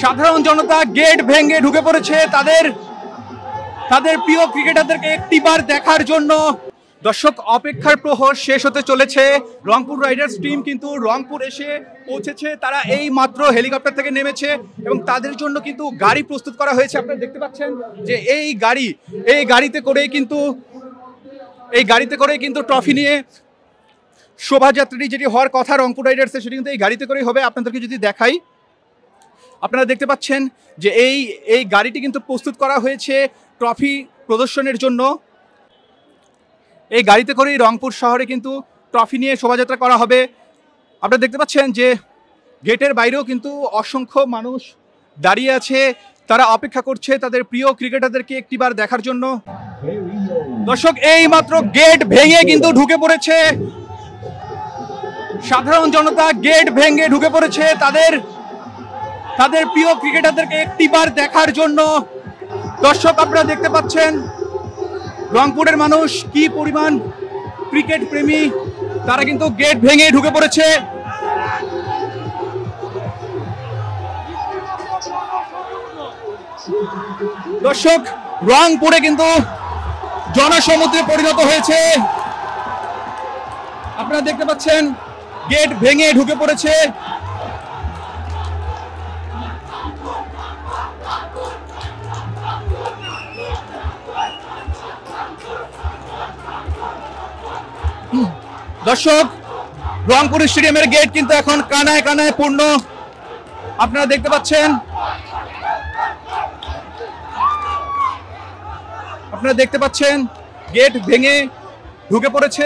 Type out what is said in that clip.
সাধারণ জনতা গেট ভেঙে ঢুকে পড়েছে তাদের তাদের প্রিয় ক্রিকেটারদেরকে একটিবার দেখার জন্য। দর্শক, অপেক্ষার প্রহর শেষ হতে চলেছে। রংপুর রাইডার্স টিম কিন্তু রংপুর এসে পৌঁছেছে। তারা এই মাত্র হেলিকপ্টার থেকে নেমেছে এবং তাদের জন্য কিন্তু গাড়ি প্রস্তুত করা হয়েছে। আপনারা দেখতে পাচ্ছেন যে এই গাড়িতে করেই কিন্তু ট্রফি নিয়ে শোভাযাত্রাটি যেটি হওয়ার কথা রংপুর রাইডার্সের, সেটি কিন্তু এই গাড়িতে করেই হবে। আপনাদেরকে যদি দেখাই, আপনারা দেখতে পাচ্ছেন যে এই গাড়িটি কিন্তু প্রস্তুত করা হয়েছে ট্রফি প্রদর্শনের জন্য। এই গাড়িতে করেই রংপুর শহরে কিন্তু ট্রফি নিয়ে শোভাযাত্রা করা হবে। আপনারা দেখতে পাচ্ছেন যে গেটের বাইরেও কিন্তু অসংখ্য মানুষ দাঁড়িয়ে আছে, তারা অপেক্ষা করছে তাদের প্রিয় ক্রিকেটারদেরকে একটিবার দেখার জন্য। দর্শক, এই মাত্র গেট ভেঙে কিন্তু ঢুকে পড়েছে সাধারণ জনতা, গেট ভেঙে ঢুকে পড়েছে তাদের প্রিয় ক্রিকেটারদেরকে একটিবার দেখার জন্য। দর্শক, আপনারা দেখতে পাচ্ছেন রংপুরের মানুষ কি পরিমাণ ক্রিকেট প্রেমী, তারা কিন্তু গেট ভেঙে ঢুকে পড়েছে। দর্শক, রংপুরে কিন্তু জনসমুদ্রে পরিণত হয়েছে। আপনারা দেখতে পাচ্ছেন গেট ভেঙে ঢুকে পড়েছে। দর্শক, রংপুর স্টেডিয়ামের গেট কিন্তু এখন কানায় কানায় পূর্ণ। আপনারা দেখতে পাচ্ছেন গেট ভেঙে ঢুকে পড়েছে।